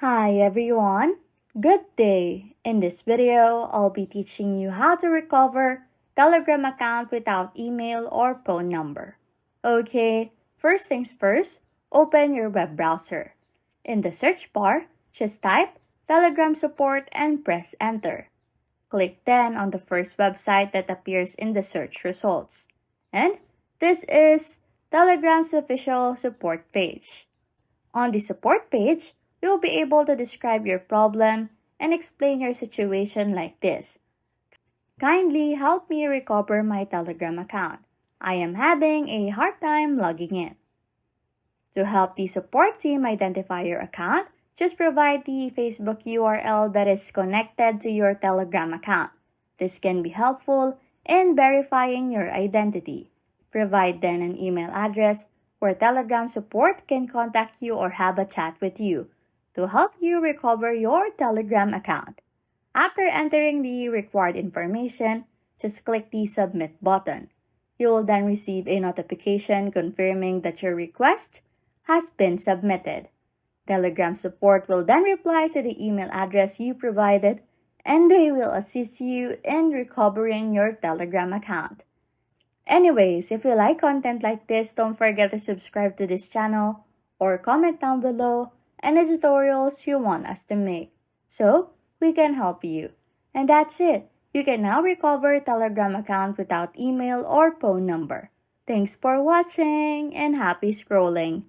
Hi everyone, good day! In this video, I'll be teaching you how to recover Telegram account without email or phone number. Okay, first things first, open your web browser. In the search bar, just type Telegram support and press enter. Click then on the first website that appears in the search results. And this is Telegram's official support page. On the support page, you'll be able to describe your problem and explain your situation like this. Kindly help me recover my Telegram account. I am having a hard time logging in. To help the support team identify your account, just provide the Facebook URL that is connected to your Telegram account. This can be helpful in verifying your identity. Provide then an email address where Telegram support can contact you or have a chat with you to help you recover your Telegram account. After entering the required information, just click the Submit button. You will then receive a notification confirming that your request has been submitted. Telegram support will then reply to the email address you provided and they will assist you in recovering your Telegram account. Anyways, if you like content like this, don't forget to subscribe to this channel or comment down below any tutorials you want us to make so we can help you. And that's it. You can now recover Telegram account without email or phone number. Thanks for watching and happy scrolling.